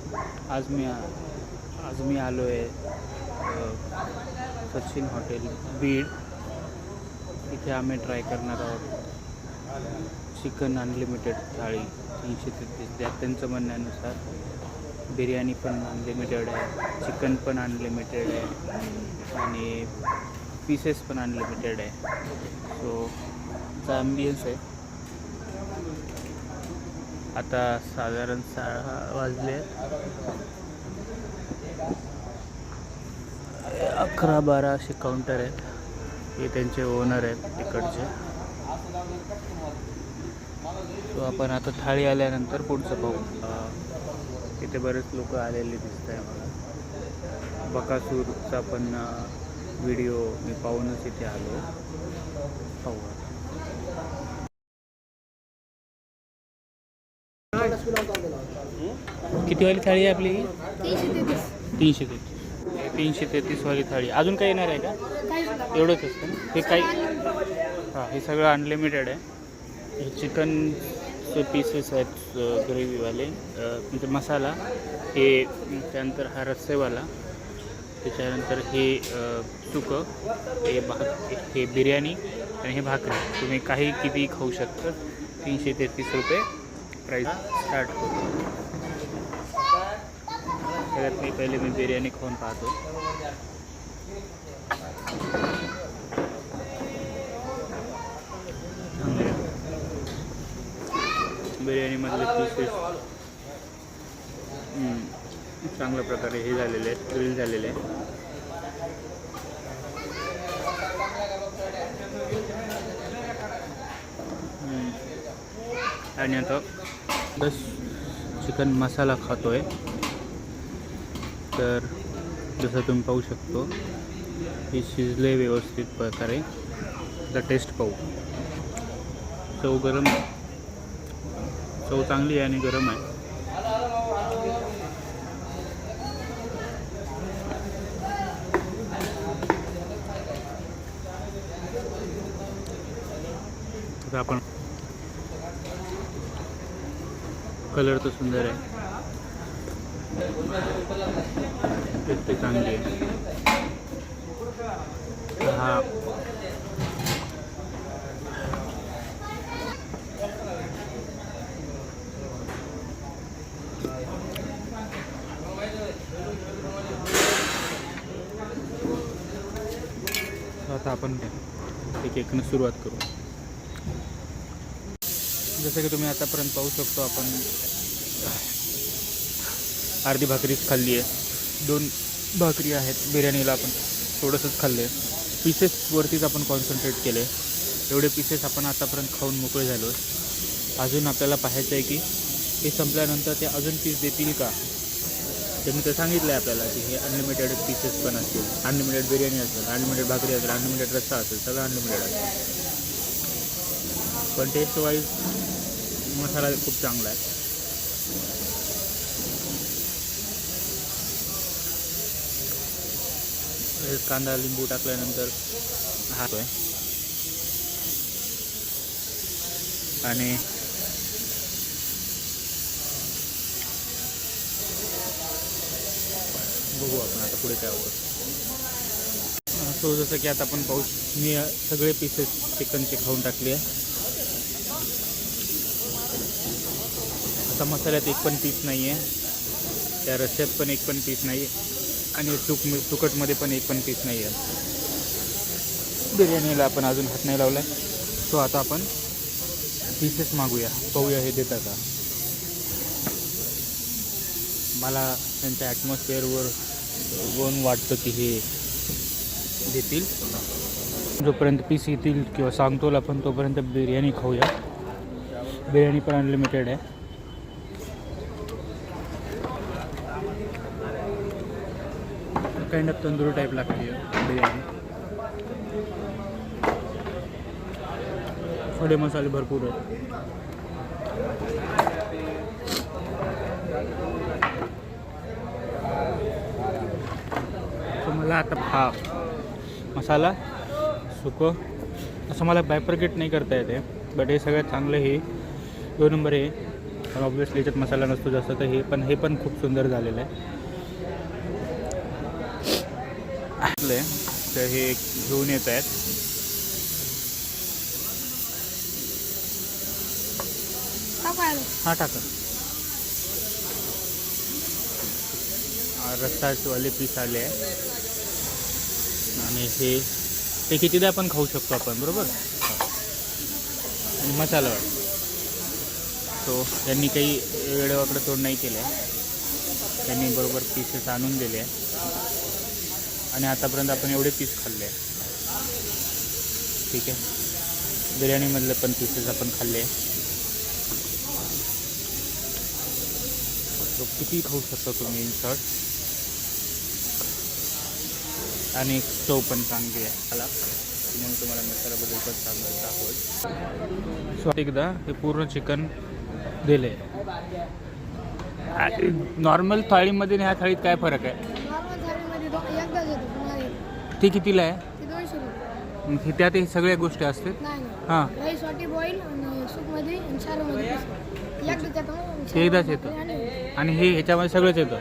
आज मी आलो आहे सचिन हॉटेल बीड. इथे आम्ही ट्राय करणार आहोत चिकन अनलिमिटेड थाळी 333. त्यात त्यांचं म्हणण्यानुसार बिर्याणी पण अनलिमिटेड आहे, चिकन पण अनलिमिटेड आहे आणि पीसेस पण अनलिमिटेड आहे. सो चा ॲम्बियन्स आहे. आता साधारण 6 वाजले, 11-12 असे काउंटर आहेत. हे त्यांचे ओनर आहेत तिकडचे. सो आपण आता थाळी आल्यानंतर पुढचं पाहू. तिथे बरेच लोक आलेले दिसत आहे मला. बकासूरचा पण व्हिडिओ मी पाहूनच इथे आलो. पाहू. किती वाली थाळी आहे आपली? 333 वाली थाळी. अजून काही येणार आहे का? एवढंच असतं ना हे काही? हां, हे सगळं अनलिमिटेड आहे. हे चिकनचे पीसेस आहेत ग्रेव्हीवाले, म्हणजे मसाला हे, त्यानंतर हा रस्सेवाला, त्याच्यानंतर हे सुकं, हे बिर्याणी आणि हे भाकरी. तुम्ही काही किती खाऊ शकता. 333 रुपये प्राईस स्टार्ट करू. सगळ्यात पहिले मी बिर्याणी खाऊन पाहतो. बिर्याणीमधले पीसेस चांगल्या प्रकारे हे झालेले आहेत, ग्रिल झालेले आहे. आणि आता बस चिकन मसाला खातो आहे. तर जसं तुम्ही पाहू शकतो हे शिजले व्यवस्थित प्रकारे. आता टेस्ट पाहू. चव चांगली आहे आणि गरम आहे. आता आपण कलर तर सुंदर आहे, टेस्ट चांगली आहे. हा आता आपण एकनं सुरुवात करू. जसं की तुम्ही आतापर्यंत पाहू शकतो, आपण अर्धी भाकरीच खाल्ली आहे. 2 भाकरी आहेत. बिर्याणीला आपण थोडंसंच खाल्लं आहे. पीसेसवरतीच आपण कॉन्सन्ट्रेट केलं आहे. एवढे पीसेस आपण आतापर्यंत खाऊन मोकळे झालो. अजून आपल्याला पाहायचं आहे की हे संपल्यानंतर ते अजून पीस देतील का. त्यांनी तर सांगितलं आहे आपल्याला की हे अनलिमिटेड पीसेस पण असतील, अनलिमिटेड बिर्याणी असेल, अनलिमिटेड भाकरी असेल, अनलिमिटेड रस्सा असेल, सगळं अनलिमिटेड असेल. पण टेस्ट वाईज मसाला खूप चांगला आहे. कांदा लिंबू टाकल्यानंतर हा आहे. आणि बघू आपण आता पुढे काय होतं. सो जसं की आता आपण पाहू, मी सगळे पीसेस चिकनचे खाऊन टाकले आहे. आता मसाल्यात एक पण पीस नाही आहे, त्या रस्स्यात पण एक पण पीस नाही आहे, आणि सुकटमध्ये पण एक पण पीस नाही आहे. बिर्याणीला आपण अजून हात नाही लावला आहे. सो आता आपण पीसेस मागूया, पाहूया हे देतात का. मला त्यांच्या ॲटमॉस्फिअरवर बघून वाटतं की हे देतील. जोपर्यंत पीस येतील किंवा सांगतोल आपण तोपर्यंत बिर्याणी खाऊया. बिर्याणी पण अनलिमिटेड आहे. काइंड ऑफ तंदूरी टाईप लागते बिर्याणी. खडे मसाले भरपूर आहेत. तर मला आता हा मसाला सुकं असं मला बायफर्केट नाही करता येते, बट हे सगळ्यात चांगलं हे 2 नंबर आहे. पण ऑब्वियसली याच्यात मसाला नसतो जास्त, तर हे पण खूप सुंदर झालेलं आहे. तर हे घेऊन येत आहेत. हां टाका. रस्सावाले पीस आले आहे आणि हे कितीदा आपण खाऊ शकतो आपण, बरोबर. आणि मसाला वाट तो यांनी काही वेळेवाकडं तोड नाही केलं आहे. त्यांनी बरोबर पीसेस आणून दिले आहे आणि आतापर्यंत आपण एवढे पीस खाल्ले आहे. ठीक आहे. बिर्याणीमधले पण पीसेस आपण खाल्ले आहे. तो किती खाऊ शकता तुम्ही इन शॉर्ट. आणि चव पण चांगली आहे मला, म्हणून तुम्हाला मसाल्याबद्दल पण चांगलं दाखवलं. सो एकदा हे पूर्ण चिकन दिले. नॉर्मल थाळीमध्ये ह्या थाळीत काय फरक आहे? ती कितीला आहे? त्यात हे सगळ्या गोष्टी असतात. हां एकदाच येतं आणि हे ह्याच्यामध्ये सगळंच येतं.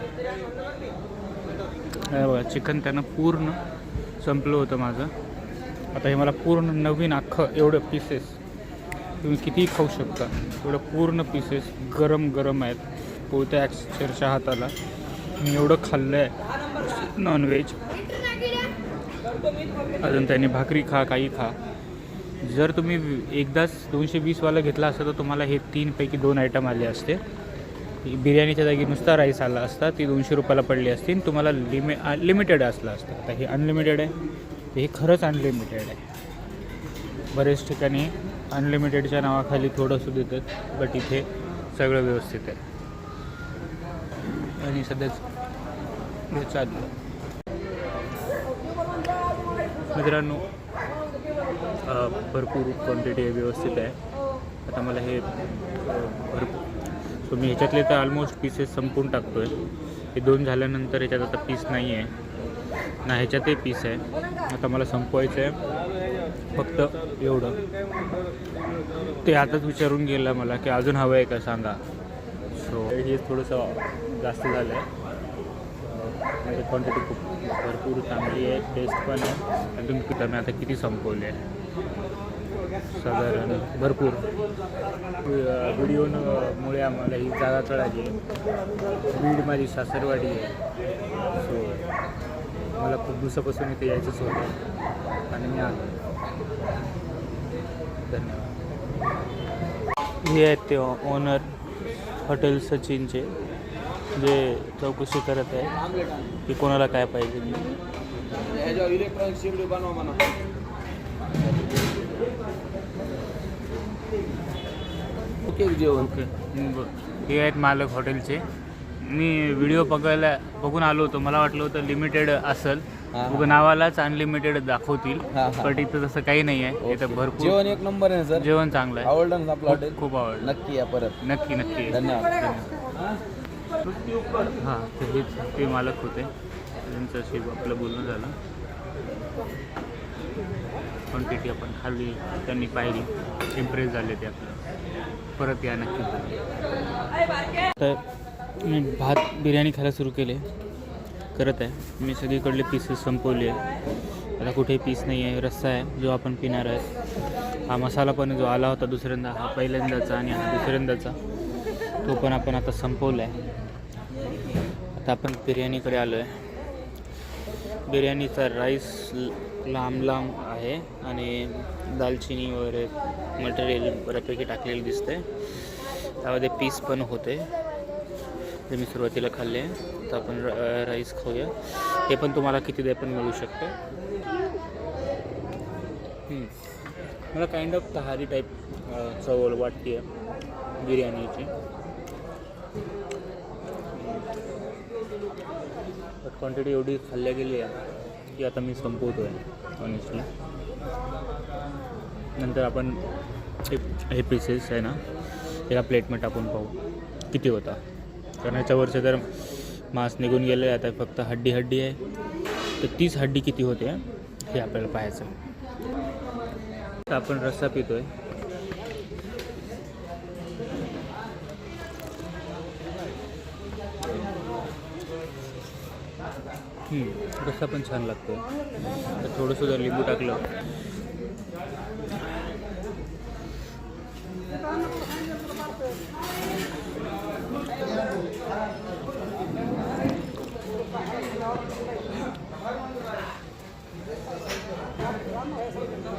बघा चिकन त्यानं पूर्ण संपलं होतं माझं. आता हे मला पूर्ण नवीन अख्खं एवढं पीसेस तुम्ही कितीही खाऊ शकता. एवढं पूर्ण पीसेस गरम गरम आहेत, पोळत्या अक्षरशः हाताला. मी एवढं खाल्लं आहे नॉनव्हेज. अजून त्यांनी भाकरी खा, काही खा. जर तुम्ही एकदाच 220वाला घेतला असता तर तुम्हाला हे 3 पैकी 2 आयटम आले असते. बिर्याणीच्या जागी नुसता राईस आला असता, ती 200 रुपयाला पडली असती. तुम्हाला लिमिटेड असलं असतं. आता हे अनलिमिटेड आहे. हे खरंच अनलिमिटेड आहे. बरेच ठिकाणी अनलिमिटेडच्या नावाखाली थोडंसं देतात, बट इथे सगळं व्यवस्थित आहे. आणि सध्याच हे चाललं. मित्रांनो भरपूर क्वांटिटी आहे, व्यवस्थित आहे. आता मला हे भरपूर सो मी ह्याच्यातले तर ऑलमोस्ट पीसेस संपून टाकतो आहे. हे 2 झाल्यानंतर ह्याच्यात आता पीस नाही आहे ना, ह्याच्यातही पीस आहे. आता मला संपवायचं आहे फक्त एवढं. ते आताच विचारून गेला मला की अजून हवं आहे का सांगा. सो हे थोडंसं जास्त झालं आहे. म्हणजे क्वांटिटी खूप भरपूर चांगली आहे, टेस्ट पण आहे. आणि तुम्ही मी आता किती संपवले आहे साधारण भरपूर. व्हिडिओमुळे आम्हाला ही जागा कळाली. बीड माझी सासरवाडी आहे. सो मला खूप दिवसापासून इथे यायचंच होतं आणि मी आलो. धन्यवाद. हे आहेत ते ओनर हॉटेल सचिनचे, जे चौकशी करत आहे की कोणाला काय पाहिजे. ओके. हे आहेत मालक हॉटेलचे. मी व्हिडिओ बघून आलो होतो. मला वाटलं होतं लिमिटेड असेल, नावालाच अनलिमिटेड दाखवतील, पण इथं तसं काही नाही आहे. इथं भरपूर जेवण एक नंबर आहे सर. जेवण चांगलं आहे. आवडलं ना आपलं हॉटेल? खूप आवडलं. नक्की या परत. नक्की. धन्यवाद. हां ते मालक होते, त्यांच्याशी आपलं बोलणं झालं. क्वांटिटी आपण खाल्ली, त्यांनी पाहिली, इम्प्रेस झाले ते आपलं. परत या नक्की. तर मी बिर्याणी खायला सुरू करत आहे. मी सगळीकडले पीसेस संपवले आहे. आता कुठेही पीस नाही आहे. रस्सा आहे जो आपण पिणार आहे. हा मसाला पण जो आला होता दुसऱ्यांदा, हा पहिल्यांदाचा आणि हा दुसऱ्यांदाचा, तो पण आपण आता संपवला आहे. आता आपण बिर्याणीकडे आलो आहे. बिर्याणीचा राईस लांब आहे आणि दालचिनी वगैरे मटेरियल बऱ्यापैकी टाकलेलं दिसतंय. त्यामध्ये पीस पण होते जे मी सुरुवातीला खाल्ले. तर आपण राईस खाऊया. हे पण तुम्हाला किती पण मिळू शकते. मला काइंड ऑफ तहारी टाईप चव वाटते बिर्याणीची. बट क्वांटिटी एवढी खाल्ल्या गेली आहे की आता मी संपवतो आहे ऑनेस्टली. नंतर आपण हे पीसेस आहे ना एका प्लेटमध्ये टाकून पाहू किती होता. कारण ह्याच्यावरचे जर मांस निघून गेले, आता फक्त हड्डी आहे. तर तीच हड्डी किती होते हे आपल्याला पाहायचं. तर आपण रस्सा पितो आहे. रस्सा पण छान लागतो. तर थोडंसं जर लिंबू टाकलं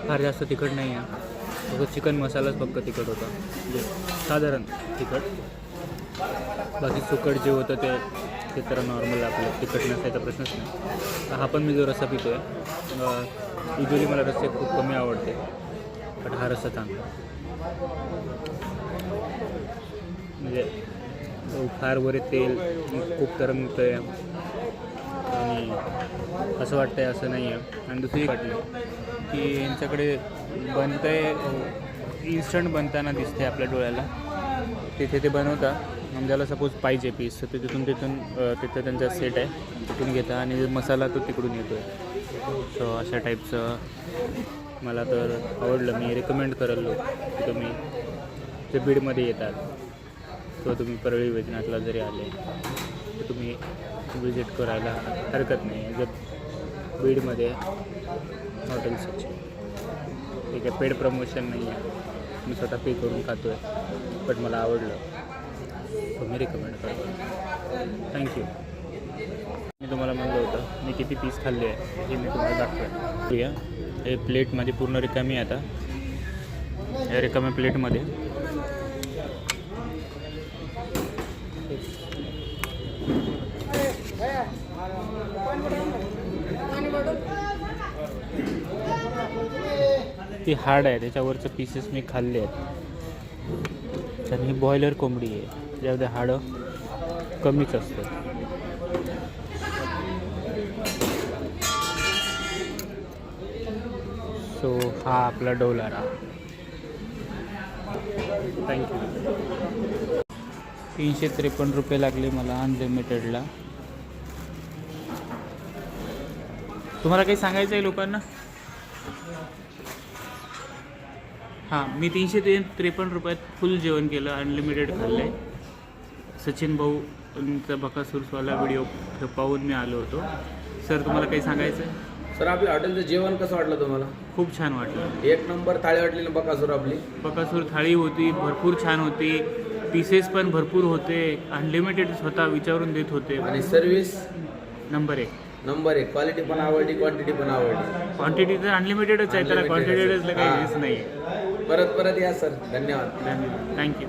फार जास्त तिखट नाही आहे. फक्त चिकन मसालाच फक्त तिखट होता, म्हणजे साधारण तिखट. बाकी सुकट जे होतं ते तर नॉर्मल आपलं तिखट नसायचा प्रश्नच नाही. हा पण मी जो रस्सा पितो आहे, युजली मला रस्से खूप कमी आवडते, बट हा रस्सा चांगला म्हणजे फार बरे तेल खूप तरंगतं आहे आणि असं वाटतं आहे असं नाही आहे. आणि दुसरी वाटलं की यांच्याकडे बनतं आहे, इन्स्टंट बनताना दिसते आपल्या डोळ्याला. तिथे ते बनवता, ज्याला सपोज पाहिजे पीस तर ते तिथं त्यांचा सेट आहे, तिथून घेता आणि मसाला तो तिकडून येतो आहे. सो अशा टाईपचं मला तर आवडलं. मी रेकमेंड करेल की तुम्ही जे बीडमध्ये येतात किंवा तुम्ही परळी वैजनाथला जरी आले तर तुम्ही विजिट करायला हरकत नाही. जर बीडमध्ये हॉटेल सचिन, ठीक आहे, पेड प्रमोशन नाही आहे, मी स्वतः पे करून खातो आहे, बट मला आवडलं तो मी रिकमेंड करतो. थँक्यू. मी तुम्हाला म्हणलं होतं मी किती पीस खाल्ले आहे हे मी तुम्हाला दाखवेन. या हे प्लेट माझी पूर्ण रिकामी आहे. आता या रिकाम्या प्लेटमध्ये ती हाड आहे, त्याच्यावरचं पीसेस मी खाल्ले आहेत. आणि ही बॉयलर कोंबडी आहे, त्याच्यामध्ये हाडं कमीच असतात. सो हा आपला डोलारा. थँक्यू. 353 रुपये लागले मला अनलिमिटेडला. तुम्हाला काही सांगायचं आहे लोकांना? हां, मी 353 रुपयात फुल जेवण केलं, अनलिमिटेड खाल्लं आहे. सचिन भाऊंचा बकासूरवाला व्हिडिओ पाहून मी आलो होतो. सर तुम्हाला काही सांगायचं आहे? सर आपल्या हॉटेलचं जेवण कसं वाटलं तुम्हाला? खूप छान वाटलं. एक नंबर थाळी वाटली ना बकासूर आपली. बकासूर थाळी होती, भरपूर छान होती. पीसेस पण भरपूर होते, अनलिमिटेड स्वतः विचारून देत होते. आणि सर्व्हिस नंबर 1. क्वालिटी पण आवडली, क्वांटिटी पण आवडली. क्वांटिटी तर अनलिमिटेडच आहे, त्याला क्वांटिटीला काही हेच नाही आहे. परत या सर. धन्यवाद. थँक्यू.